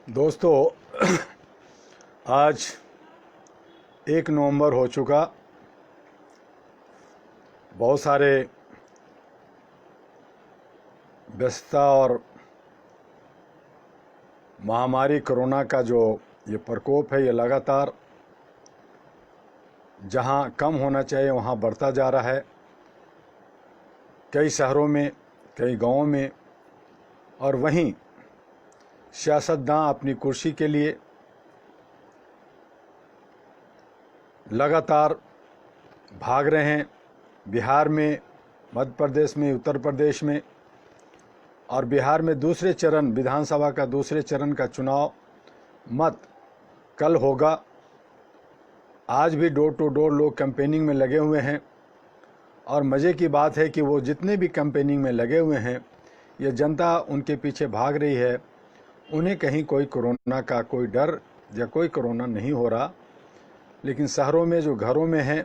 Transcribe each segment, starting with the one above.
दोस्तों, आज 1 नवंबर हो चुका। बहुत सारे व्यस्तता और महामारी कोरोना का जो ये प्रकोप है, ये लगातार जहां कम होना चाहिए वहां बढ़ता जा रहा है। कई शहरों में, कई गांवों में, और वहीं सियासतदान अपनी कुर्सी के लिए लगातार भाग रहे हैं। बिहार में, मध्य प्रदेश में, उत्तर प्रदेश में, और बिहार में दूसरे चरण विधानसभा का दूसरे चरण का चुनाव मत कल होगा। आज भी डोर टू डोर लोग कैंपेनिंग में लगे हुए हैं, और मज़े की बात है कि वो जितने भी कैंपेनिंग में लगे हुए हैं, ये जनता उनके पीछे भाग रही है। उन्हें कहीं कोई कोरोना का कोई डर या कोई कोरोना नहीं हो रहा, लेकिन शहरों में जो घरों में हैं,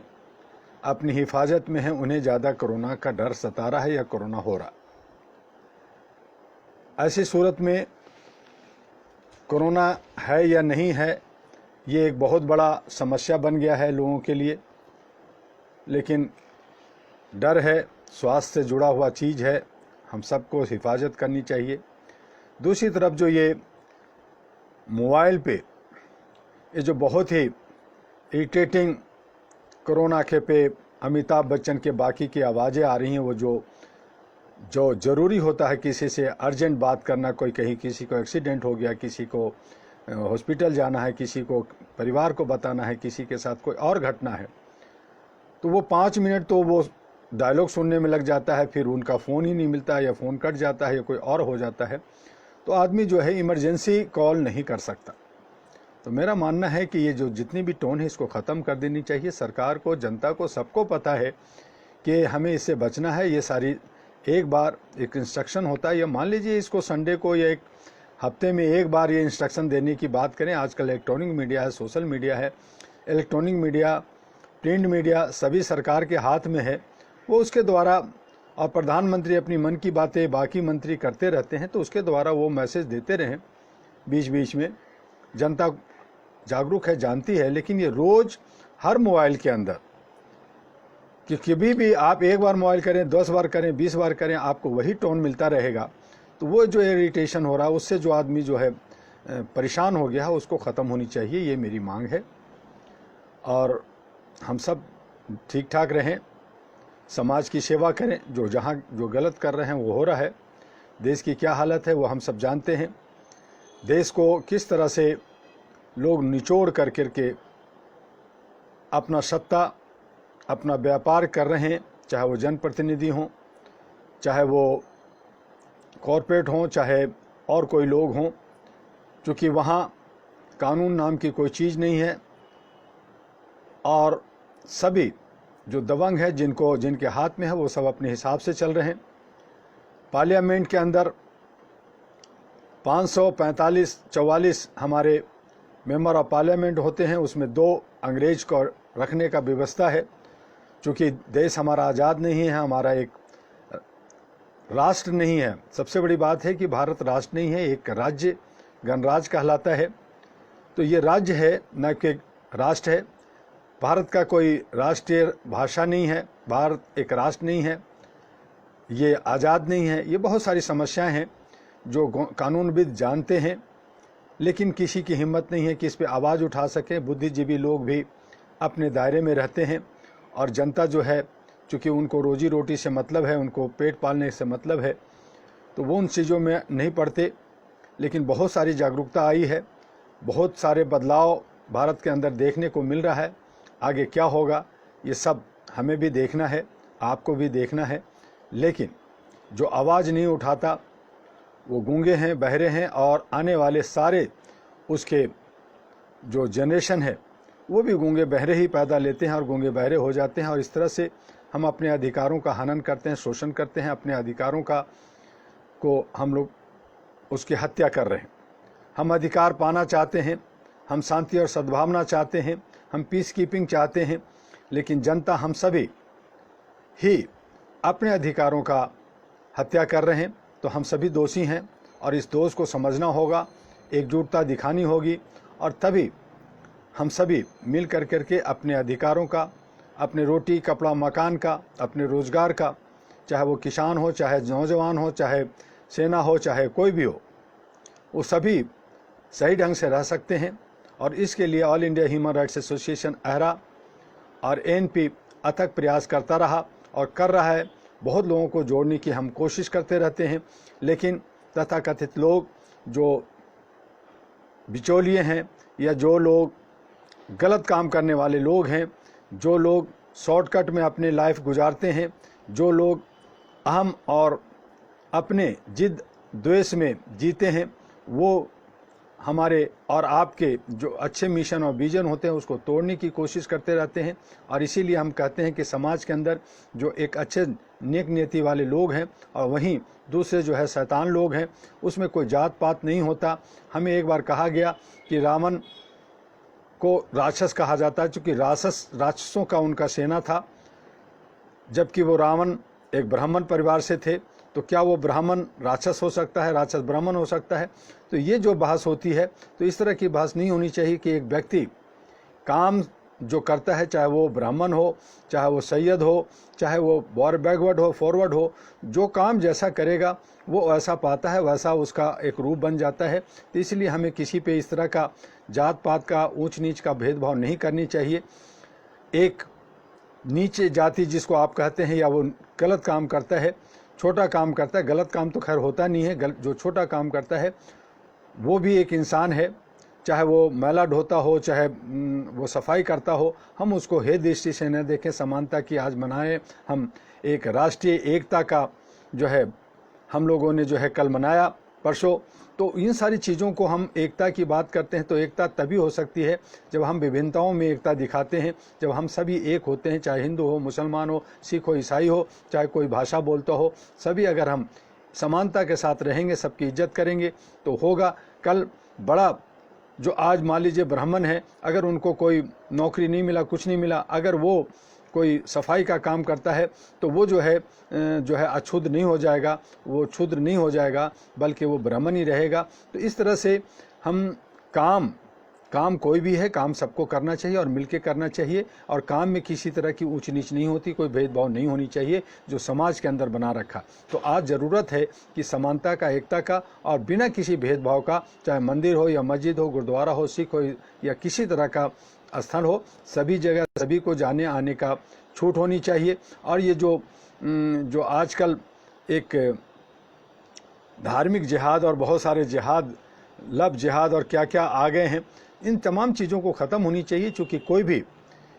अपनी हिफाजत में हैं, उन्हें ज़्यादा कोरोना का डर सता रहा है या कोरोना हो रहा। ऐसी सूरत में कोरोना है या नहीं है, ये एक बहुत बड़ा समस्या बन गया है लोगों के लिए। लेकिन डर है, स्वास्थ्य से जुड़ा हुआ चीज़ है, हम सबको हिफाजत करनी चाहिए। दूसरी तरफ जो ये मोबाइल पे ये जो बहुत ही इरिटेटिंग कोरोना के पे अमिताभ बच्चन के बाकी की आवाज़ें आ रही हैं, वो जो ज़रूरी होता है किसी से अर्जेंट बात करना, कोई कहीं किसी को एक्सीडेंट हो गया, किसी को हॉस्पिटल जाना है, किसी को परिवार को बताना है, किसी के साथ कोई और घटना है, तो वो 5 मिनट तो वो डायलॉग सुनने में लग जाता है, फिर उनका फ़ोन ही नहीं मिलता है, या फ़ोन कट जाता है, या कोई और हो जाता है, तो आदमी जो है इमरजेंसी कॉल नहीं कर सकता। तो मेरा मानना है कि ये जो जितनी भी टोन है, इसको ख़त्म कर देनी चाहिए। सरकार को, जनता को, सबको पता है कि हमें इससे बचना है। ये सारी एक बार एक इंस्ट्रक्शन होता है, या मान लीजिए इसको संडे को या एक हफ्ते में एक बार ये इंस्ट्रक्शन देने की बात करें। आजकल इलेक्ट्रॉनिक मीडिया है, सोशल मीडिया है, इलेक्ट्रॉनिक मीडिया, प्रिंट मीडिया सभी सरकार के हाथ में है। वो उसके द्वारा, और प्रधानमंत्री अपनी मन की बातें बाकी मंत्री करते रहते हैं, तो उसके द्वारा वो मैसेज देते रहें बीच बीच में। जनता जागरूक है, जानती है, लेकिन ये रोज़ हर मोबाइल के अंदर कि कभी भी आप एक बार मोबाइल करें, 10 बार करें, 20 बार करें, आपको वही टोन मिलता रहेगा। तो वो जो इरिटेशन हो रहा है, उससे जो आदमी जो है परेशान हो गया है, उसको ख़त्म होनी चाहिए, ये मेरी मांग है। और हम सब ठीक ठाक रहें, समाज की सेवा करें। जहाँ जो गलत कर रहे हैं वो हो रहा है। देश की क्या हालत है वो हम सब जानते हैं। देश को किस तरह से लोग निचोड़ कर के अपना सत्ता, अपना व्यापार कर रहे हैं, चाहे वो जनप्रतिनिधि हों, चाहे वो कॉरपोरेट हों, चाहे और कोई लोग हों, क्योंकि वहाँ कानून नाम की कोई चीज़ नहीं है। और सभी जो दबंग है, जिनके हाथ में है, वो सब अपने हिसाब से चल रहे हैं। पार्लियामेंट के अंदर 545-44 हमारे मेंबर ऑफ पार्लियामेंट होते हैं, उसमें 2 अंग्रेज को रखने का व्यवस्था है। चूँकि देश हमारा आज़ाद नहीं है, हमारा एक राष्ट्र नहीं है। सबसे बड़ी बात है कि भारत राष्ट्र नहीं है, एक राज्य गणराज्य कहलाता है। तो ये राज्य है, न कि राष्ट्र है। भारत का कोई राष्ट्रीय भाषा नहीं है, भारत एक राष्ट्र नहीं है, ये आज़ाद नहीं है। ये बहुत सारी समस्याएं हैं जो कानूनविद जानते हैं, लेकिन किसी की हिम्मत नहीं है कि इस पे आवाज़ उठा सकें। बुद्धिजीवी लोग भी अपने दायरे में रहते हैं, और जनता जो है, चूँकि उनको रोजी रोटी से मतलब है, उनको पेट पालने से मतलब है, तो वो उन चीज़ों में नहीं पड़ते। लेकिन बहुत सारी जागरूकता आई है, बहुत सारे बदलाव भारत के अंदर देखने को मिल रहा है। आगे क्या होगा ये सब हमें भी देखना है, आपको भी देखना है। लेकिन जो आवाज़ नहीं उठाता वो गूंगे हैं, बहरे हैं, और आने वाले सारे उसके जो जनरेशन है वो भी गूंगे बहरे ही पैदा लेते हैं और गूंगे बहरे हो जाते हैं। और इस तरह से हम अपने अधिकारों का हनन करते हैं, शोषण करते हैं, अपने अधिकारों को हम लोग उसकी हत्या कर रहे हैं। हम अधिकार पाना चाहते हैं, हम शांति और सद्भावना चाहते हैं, हम पीस कीपिंग चाहते हैं, लेकिन जनता, हम सभी ही अपने अधिकारों का हत्या कर रहे हैं। तो हम सभी दोषी हैं, और इस दोष को समझना होगा एकजुटता दिखानी होगी और तभी हम सभी मिल कर करके अपने अधिकारों का, अपने रोटी कपड़ा मकान का, अपने रोज़गार का, चाहे वो किसान हो, चाहे नौजवान हो, चाहे सेना हो, चाहे कोई भी हो, वो सभी सही ढंग से रह सकते हैं। और इसके लिए all India human rights association अहरा और एएनपी अथक प्रयास करता रहा और कर रहा है। बहुत लोगों को जोड़ने की हम कोशिश करते रहते हैं, लेकिन तथाकथित लोग जो बिचौलिए हैं या जो लोग गलत काम करने वाले लोग हैं, जो लोग शॉर्टकट में अपनी लाइफ गुजारते हैं, जो लोग अहम और अपने जिद द्वेष में जीते हैं, वो हमारे और आपके जो अच्छे मिशन और विजन होते हैं उसको तोड़ने की कोशिश करते रहते हैं। और इसीलिए हम कहते हैं कि समाज के अंदर जो एक अच्छे नेक नीति वाले लोग हैं और वहीं दूसरे जो है शैतान लोग हैं, उसमें कोई जात पात नहीं होता। हमें एक बार कहा गया कि रावण को राक्षस कहा जाता है, क्योंकि राक्षसों का उनका सेना था, जबकि वो रावण एक ब्राह्मण परिवार से थे। तो क्या वो ब्राह्मण राक्षस हो सकता है, राक्षस ब्राह्मण हो सकता है? तो ये जो बहस होती है, तो इस तरह की बहस नहीं होनी चाहिए कि एक व्यक्ति काम जो करता है, चाहे वो ब्राह्मण हो, चाहे वो सैयद हो, चाहे वो बैकवर्ड हो, फॉरवर्ड हो, जो काम जैसा करेगा वो ऐसा पाता है, वैसा उसका एक रूप बन जाता है। तो इसलिए हमें किसी पे इस तरह का जात पात का, ऊंच नीच का भेदभाव नहीं करनी चाहिए। एक नीचे जाति जिसको आप कहते हैं, या वो गलत काम करता है, छोटा काम करता है, गलत काम तो खैर होता नहीं है, जो छोटा काम करता है वो भी एक इंसान है, चाहे वो मैला ढोता हो, चाहे वो सफाई करता हो, हम उसको हे दृष्टि से न देखें। समानता की आज मनाएं, हम एक राष्ट्रीय एकता का जो है हम लोगों ने जो है कल मनाया परसों। तो इन सारी चीज़ों को हम एकता की बात करते हैं, तो एकता तभी हो सकती है जब हम विभिन्नताओं में एकता दिखाते हैं, जब हम सभी एक होते हैं, चाहे हिंदू हो, मुसलमान हो, सिख हो, ईसाई हो, चाहे कोई भाषा बोलता हो, सभी अगर हम समानता के साथ रहेंगे, सबकी इज्जत करेंगे तो होगा। कल बड़ा जो आज मान लीजिए ब्राह्मण है, अगर उनको कोई नौकरी नहीं मिला, कुछ नहीं मिला, अगर वो कोई सफाई का काम करता है तो वो जो है अछूद्र नहीं हो जाएगा, वो क्षुद्र नहीं हो जाएगा, बल्कि वो ब्राह्मण ही रहेगा। तो इस तरह से हम काम कोई भी है, काम सबको करना चाहिए और मिलके करना चाहिए। और काम में किसी तरह की ऊंच नीच नहीं होती, कोई भेदभाव नहीं होनी चाहिए जो समाज के अंदर बना रखा। तो आज ज़रूरत है कि समानता का, एकता का, और बिना किसी भेदभाव का, चाहे मंदिर हो या मस्जिद हो, गुरुद्वारा हो, सिख हो या किसी तरह का स्थल हो, सभी जगह सभी को जाने आने का छूट होनी चाहिए। और ये जो आजकल एक धार्मिक जिहाद और बहुत सारे जिहाद, लव जिहाद और क्या क्या आ गए हैं, इन तमाम चीज़ों को ख़त्म होनी चाहिए। चूँकि कोई भी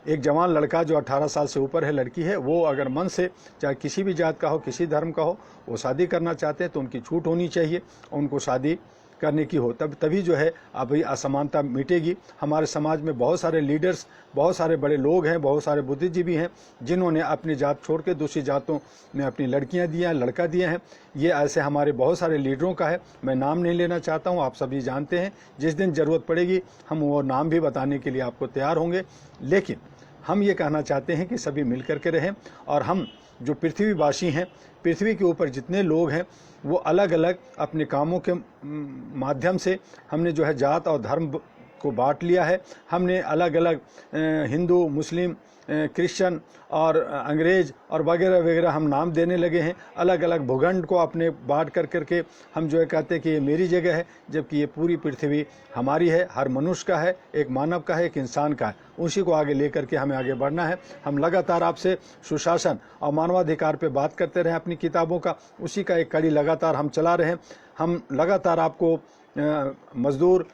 एक जवान लड़का जो 18 साल से ऊपर है, लड़की है, वो अगर मन से, चाहे किसी भी जात का हो, किसी धर्म का हो, वो शादी करना चाहते हैं तो उनकी छूट होनी चाहिए, उनको शादी करने की हो, तभी जो है अभी असमानता मिटेगी। हमारे समाज में बहुत सारे लीडर्स, बहुत सारे बड़े लोग हैं, बहुत सारे बुद्धिजीवी हैं जिन्होंने अपनी जात छोड़ के दूसरी जातों में अपनी लड़कियां दी हैं, लड़का दिए हैं। ये ऐसे हमारे बहुत सारे लीडरों का है, मैं नाम नहीं लेना चाहता हूं, आप सभी जानते हैं। जिस दिन ज़रूरत पड़ेगी हम वो नाम भी बताने के लिए आपको तैयार होंगे। लेकिन हम ये कहना चाहते हैं कि सभी मिल करके रहें, और हम जो पृथ्वीवासी हैं, पृथ्वी के ऊपर जितने लोग हैं, वो अलग अलग अपने कामों के माध्यम से हमने जो है जात और धर्म को बांट लिया है। हमने अलग अलग हिंदू, मुस्लिम, क्रिश्चियन और अंग्रेज और वगैरह वगैरह हम नाम देने लगे हैं। अलग अलग भूखंड को अपने बांट कर करके हम जो है कहते हैं कि ये मेरी जगह है, जबकि ये पूरी पृथ्वी हमारी है, हर मनुष्य का है, एक मानव का है, एक इंसान का है। उसी को आगे लेकर के हमें आगे बढ़ना है। हम लगातार आपसे सुशासन और मानवाधिकार पे बात करते रहे अपनी किताबों का, उसी का एक कड़ी लगातार हम चला रहे हैं। हम लगातार आपको मजदूर,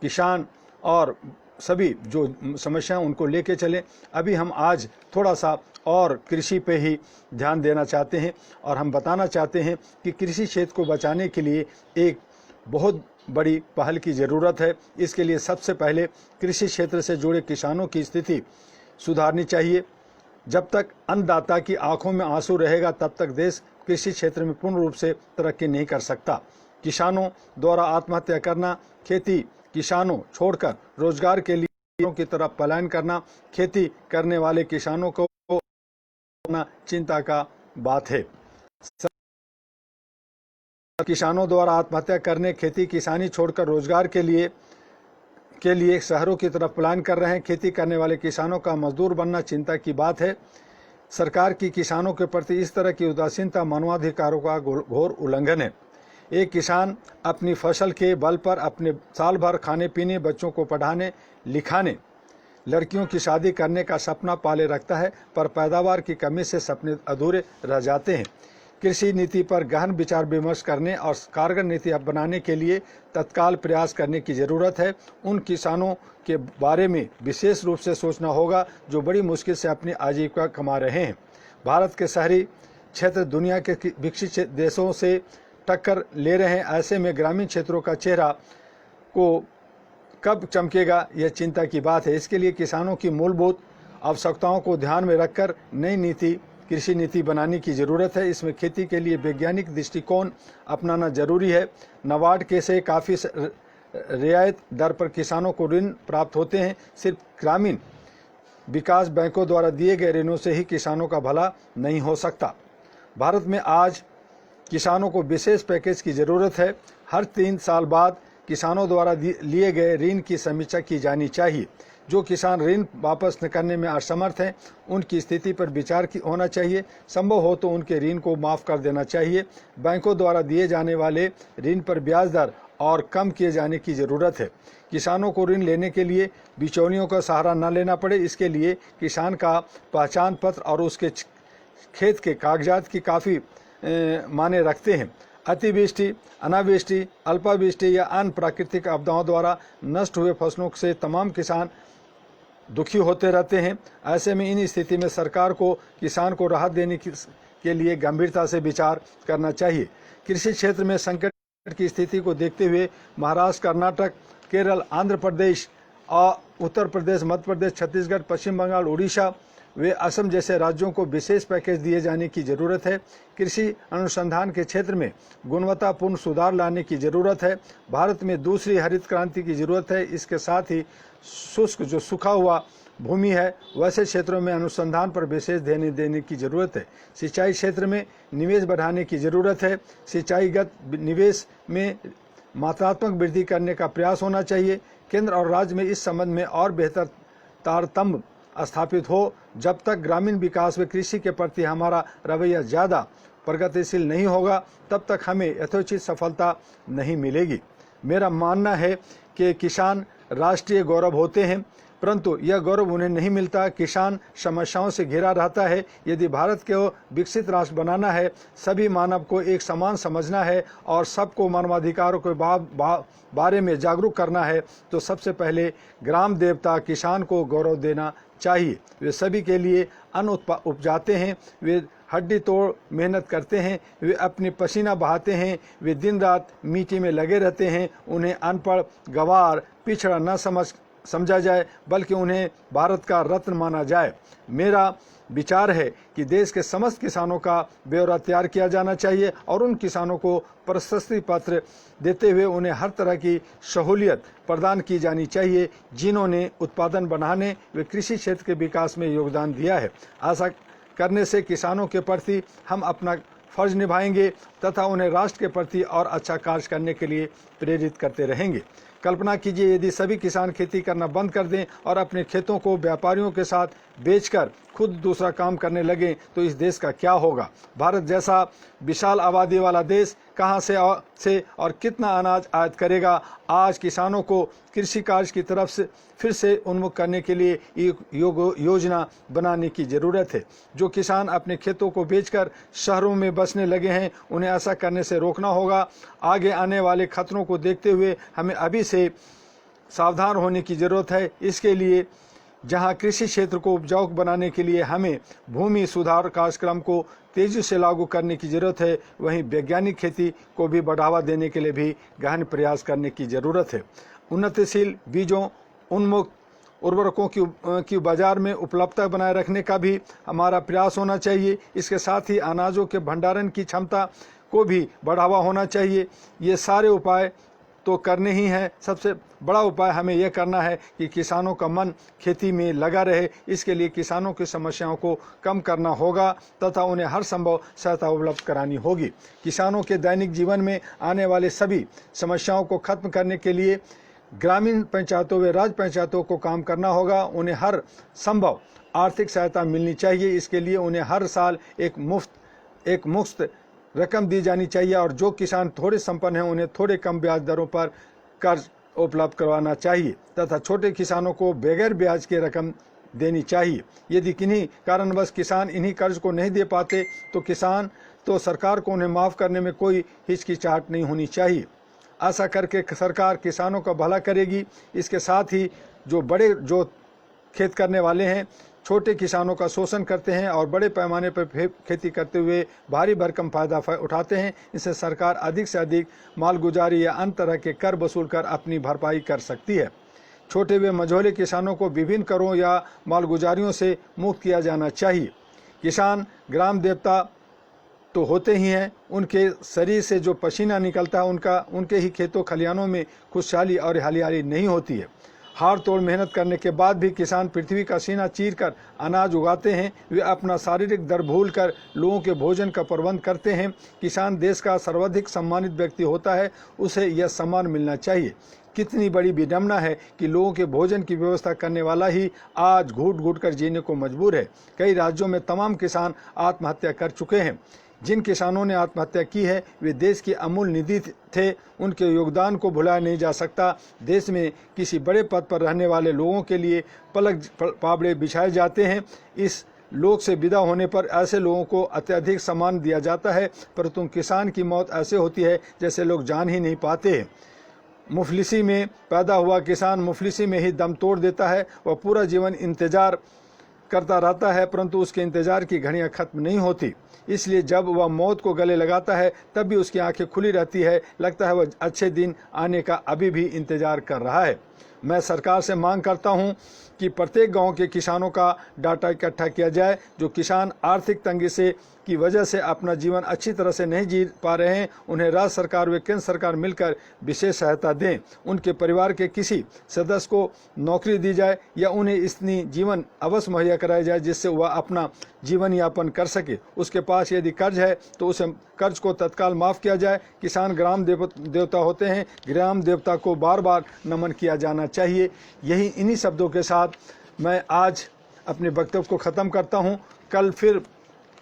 किसान और सभी जो समस्याएं उनको लेके चलें। अभी हम आज थोड़ा सा और कृषि पे ही ध्यान देना चाहते हैं, और हम बताना चाहते हैं कि कृषि क्षेत्र को बचाने के लिए एक बहुत बड़ी पहल की ज़रूरत है। इसके लिए सबसे पहले कृषि क्षेत्र से जुड़े किसानों की स्थिति सुधारनी चाहिए। जब तक अन्नदाता की आंखों में आंसू रहेगा, तब तक देश कृषि क्षेत्र में पूर्ण रूप से तरक्की नहीं कर सकता। किसानों द्वारा आत्महत्या करना, खेती किसानों छोड़कर रोजगार के लिए की तरफ पलायन करना, खेती करने वाले किसानों को चिंता का बात है। किसानों द्वारा आत्महत्या करने, खेती किसानी छोड़कर रोजगार के लिए शहरों की तरफ पलायन कर रहे हैं। खेती करने वाले किसानों का मजदूर बनना चिंता की बात है। सरकार की किसानों के प्रति इस तरह की उदासीनता मानवाधिकारों का घोर उल्लंघन है। एक किसान अपनी फसल के बल पर अपने साल भर खाने पीने, बच्चों को पढ़ाने लिखाने, लड़कियों की शादी करने का सपना पाले रखता है, पर पैदावार की कमी से सपने अधूरे रह जाते हैं। कृषि नीति पर गहन विचार विमर्श करने और कारगर नीति बनाने के लिए तत्काल प्रयास करने की ज़रूरत है। उन किसानों के बारे में विशेष रूप से सोचना होगा जो बड़ी मुश्किल से अपनी आजीविका कमा रहे हैं। भारत के शहरी क्षेत्र दुनिया के विकसित देशों से टक्कर ले रहे हैं। ऐसे में ग्रामीण क्षेत्रों का चेहरा को कब चमकेगा, यह चिंता की बात है। इसके लिए किसानों की मूलभूत आवश्यकताओं को ध्यान में रखकर नई कृषि नीति बनाने की ज़रूरत है। इसमें खेती के लिए वैज्ञानिक दृष्टिकोण अपनाना जरूरी है। नाबार्ड के से काफ़ी रियायत दर पर किसानों को ऋण प्राप्त होते हैं। सिर्फ ग्रामीण विकास बैंकों द्वारा दिए गए ऋणों से ही किसानों का भला नहीं हो सकता। भारत में आज किसानों को विशेष पैकेज की ज़रूरत है। हर 3 साल बाद किसानों द्वारा लिए गए ऋण की समीक्षा की जानी चाहिए। जो किसान ऋण वापस न करने में असमर्थ हैं, उनकी स्थिति पर विचार होना चाहिए। संभव हो तो उनके ऋण को माफ़ कर देना चाहिए। बैंकों द्वारा दिए जाने वाले ऋण पर ब्याज दर और कम किए जाने की ज़रूरत है। किसानों को ऋण लेने के लिए बिचौलियों का सहारा न लेना पड़े, इसके लिए किसान का पहचान पत्र और उसके खेत के कागजात की काफ़ी माने रखते हैं। अतिवृष्टि, अनावृष्टि, अल्पावृष्टि या अन्य प्राकृतिक आपदाओं द्वारा नष्ट हुए फसलों से तमाम किसान दुखी होते रहते हैं। ऐसे में इन स्थिति में सरकार को किसान को राहत देने के लिए गंभीरता से विचार करना चाहिए। कृषि क्षेत्र में संकट की स्थिति को देखते हुए महाराष्ट्र, कर्नाटक, केरल, आंध्र प्रदेश और उत्तर प्रदेश, मध्य प्रदेश, छत्तीसगढ़, पश्चिम बंगाल, उड़ीसा वे असम जैसे राज्यों को विशेष पैकेज दिए जाने की ज़रूरत है। कृषि अनुसंधान के क्षेत्र में गुणवत्तापूर्ण सुधार लाने की ज़रूरत है। भारत में दूसरी हरित क्रांति की ज़रूरत है। इसके साथ ही शुष्क जो सूखा हुआ भूमि है वैसे क्षेत्रों में अनुसंधान पर विशेष ध्यान देने की ज़रूरत है। सिंचाई क्षेत्र में निवेश बढ़ाने की ज़रूरत है। सिंचाईगत निवेश में मात्रात्मक वृद्धि करने का प्रयास होना चाहिए। केंद्र और राज्य में इस संबंध में और बेहतर तारतम्य स्थापित हो। जब तक ग्रामीण विकास व कृषि के प्रति हमारा रवैया ज़्यादा प्रगतिशील नहीं होगा, तब तक हमें यथोचित सफलता नहीं मिलेगी। मेरा मानना है कि किसान राष्ट्रीय गौरव होते हैं, परंतु यह गौरव उन्हें नहीं मिलता। किसान समस्याओं से घिरा रहता है। यदि भारत को विकसित राष्ट्र बनाना है, सभी मानव को एक समान समझना है और सबको मानवाधिकारों के बारे में जागरूक करना है, तो सबसे पहले ग्राम देवता किसान को गौरव देना चाहिए। वे सभी के लिए अन्न उपजाते हैं, वे हड्डी तोड़ मेहनत करते हैं, वे अपनी पसीना बहाते हैं, वे दिन रात मिट्टी में लगे रहते हैं। उन्हें अनपढ़, गंवार, पिछड़ा न समझा जाए, बल्कि उन्हें भारत का रत्न माना जाए। मेरा विचार है कि देश के समस्त किसानों का ब्यौरा तैयार किया जाना चाहिए और उन किसानों को प्रशस्ति पत्र देते हुए उन्हें हर तरह की सहूलियत प्रदान की जानी चाहिए जिन्होंने उत्पादन बढ़ाने व कृषि क्षेत्र के विकास में योगदान दिया है। ऐसा करने से किसानों के प्रति हम अपना फर्ज निभाएंगे तथा उन्हें राष्ट्र के प्रति और अच्छा कार्य करने के लिए प्रेरित करते रहेंगे। कल्पना कीजिए यदि सभी किसान खेती करना बंद कर दें और अपने खेतों को व्यापारियों के साथ बेचकर खुद दूसरा काम करने लगें तो इस देश का क्या होगा। भारत जैसा विशाल आबादी वाला देश कहां से और कितना अनाज आयात करेगा। आज किसानों को कृषि कार्य की तरफ से फिर से उन्मुख करने के लिए एक योजना बनाने की ज़रूरत है। जो किसान अपने खेतों को बेचकर शहरों में बसने लगे हैं, उन्हें ऐसा करने से रोकना होगा। आगे आने वाले खतरों को देखते हुए हमें अभी से सावधान होने की ज़रूरत है। इसके लिए जहां कृषि क्षेत्र को उपजाऊ बनाने के लिए हमें भूमि सुधार कार्यक्रम को तेजी से लागू करने की ज़रूरत है, वहीं वैज्ञानिक खेती को भी बढ़ावा देने के लिए भी गहन प्रयास करने की ज़रूरत है। उन्नतिशील बीजों, उन्मुक्त उर्वरकों की बाजार में उपलब्धता बनाए रखने का भी हमारा प्रयास होना चाहिए। इसके साथ ही अनाजों के भंडारण की क्षमता को भी बढ़ावा होना चाहिए। ये सारे उपाय तो करने ही हैं। सबसे बड़ा उपाय हमें यह करना है कि किसानों का मन खेती में लगा रहे। इसके लिए किसानों की समस्याओं को कम करना होगा तथा उन्हें हर संभव सहायता उपलब्ध करानी होगी। किसानों के दैनिक जीवन में आने वाले सभी समस्याओं को खत्म करने के लिए ग्रामीण पंचायतों व राज्य पंचायतों को काम करना होगा। उन्हें हर संभव आर्थिक सहायता मिलनी चाहिए। इसके लिए उन्हें हर साल एक मुफ्त रकम दी जानी चाहिए और जो किसान थोड़े संपन्न हैं उन्हें थोड़े कम ब्याज दरों पर कर्ज उपलब्ध करवाना चाहिए तथा छोटे किसानों को बगैर ब्याज के रकम देनी चाहिए। यदि किन्हीं कारणवश किसान इन्हीं कर्ज को नहीं दे पाते तो सरकार को उन्हें माफ़ करने में कोई हिचकिचाहट नहीं होनी चाहिए। ऐसा करके सरकार किसानों का भला करेगी। इसके साथ ही जो खेत करने वाले हैं छोटे किसानों का शोषण करते हैं और बड़े पैमाने पर खेती करते हुए भारी भरकम फायदा उठाते हैं, इससे सरकार अधिक से अधिक मालगुजारी या अन्य तरह के कर वसूल कर अपनी भरपाई कर सकती है। छोटे व मझोले किसानों को विभिन्न करों या मालगुजारियों से मुक्त किया जाना चाहिए। किसान ग्राम देवता तो होते ही हैं, उनके शरीर से जो पसीना निकलता है उनके ही खेतों खलिहानों में खुशहाली और हरियाली नहीं होती है। हाड़ तोड़ मेहनत करने के बाद भी किसान पृथ्वी का सीना चीर कर अनाज उगाते हैं। वे अपना शारीरिक दर भूल कर लोगों के भोजन का प्रबंध करते हैं। किसान देश का सर्वाधिक सम्मानित व्यक्ति होता है, उसे यह सम्मान मिलना चाहिए। कितनी बड़ी विडंबना है कि लोगों के भोजन की व्यवस्था करने वाला ही आज घूट घूट कर जीने को मजबूर है। कई राज्यों में तमाम किसान आत्महत्या कर चुके हैं। जिन किसानों ने आत्महत्या की है वे देश की अमूल्य निधि थे, उनके योगदान को भुलाया नहीं जा सकता। देश में किसी बड़े पद पर रहने वाले लोगों के लिए पलक पाबड़े बिछाए जाते हैं। इस लोक से विदा होने पर ऐसे लोगों को अत्यधिक सम्मान दिया जाता है, परंतु किसान की मौत ऐसे होती है जैसे लोग जान ही नहीं पाते हैं। मुफलिसी में पैदा हुआ किसान मुफलिसी में ही दम तोड़ देता है। वह पूरा जीवन इंतजार करता रहता है, परंतु उसके इंतजार की घड़ियां खत्म नहीं होती। इसलिए जब वह मौत को गले लगाता है तब भी उसकी आंखें खुली रहती है। लगता है वह अच्छे दिन आने का अभी भी इंतजार कर रहा है। मैं सरकार से मांग करता हूं कि प्रत्येक गांव के किसानों का डाटा इकट्ठा किया जाए। जो किसान आर्थिक तंगी की वजह से अपना जीवन अच्छी तरह से नहीं जी पा रहे हैं, उन्हें राज्य सरकार व केंद्र सरकार मिलकर विशेष सहायता दें। उनके परिवार के किसी सदस्य को नौकरी दी जाए या उन्हें इतनी जीवन अवश्य मुहैया कराया जाए जिससे वह अपना जीवन यापन कर सके। उसके पास यदि कर्ज है तो उसे कर्ज को तत्काल माफ़ किया जाए। किसान ग्राम देवता होते हैं, ग्राम देवता को बार बार नमन किया जाना चाहिए। इन्हीं शब्दों के साथ मैं आज अपने वक्तव्य को ख़त्म करता हूं। कल फिर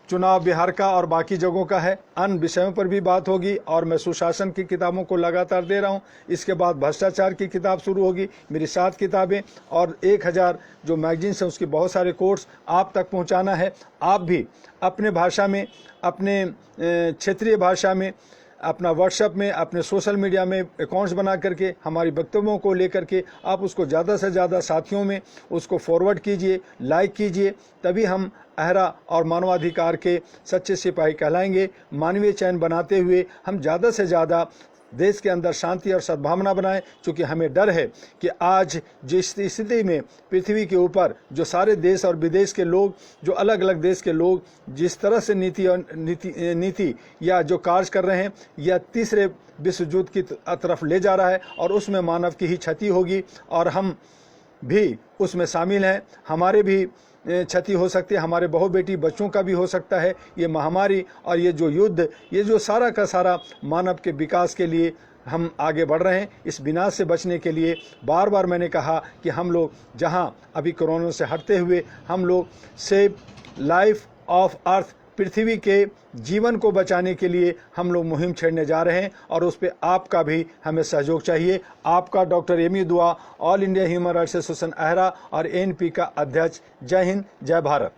चुनाव बिहार का और बाकी जगहों का है, अन्य विषयों पर भी बात होगी और मैं सुशासन की किताबों को लगातार दे रहा हूं। इसके बाद भ्रष्टाचार की किताब शुरू होगी। मेरी 7 किताबें और 1000 जो मैगजीन्स हैं उसके बहुत सारे कोर्स आप तक पहुंचाना है। आप भी अपने भाषा में, अपने क्षेत्रीय भाषा में, अपना व्हाट्सएप में, अपने सोशल मीडिया में अकाउंट्स बना करके हमारी वक्तव्यों को लेकर के आप उसको ज़्यादा से ज़्यादा साथियों में उसको फॉरवर्ड कीजिए, लाइक कीजिए। तभी हम अहरा और मानवाधिकार के सच्चे सिपाही कहलाएंगे। मानवीय चयन बनाते हुए हम ज़्यादा से ज़्यादा देश के अंदर शांति और सद्भावना बनाएं, क्योंकि हमें डर है कि आज जिस स्थिति में पृथ्वी के ऊपर जो सारे देश और विदेश के लोग, जो अलग अलग देश के लोग जिस तरह से नीति या जो कार्य कर रहे हैं, यह तीसरे विश्व युद्ध की तरफ ले जा रहा है और उसमें मानव की ही क्षति होगी और हम भी उसमें शामिल हैं। हमारे भी क्षति हो सकती है, हमारे बहु बेटी बच्चों का भी हो सकता है। ये महामारी और ये जो युद्ध, ये जो सारा का सारा मानव के विकास के लिए हम आगे बढ़ रहे हैं। इस विनाश से बचने के लिए बार बार मैंने कहा कि हम लोग जहां अभी कोरोना से हटते हुए हम लोग सेव लाइफ ऑफ अर्थ, पृथ्वी के जीवन को बचाने के लिए हम लोग मुहिम छेड़ने जा रहे हैं और उस पर आपका भी हमें सहयोग चाहिए। आपका डॉक्टर एमी दुआ, all India human rights association अहरा और ANP का अध्यक्ष। जय हिंद, जय भारत।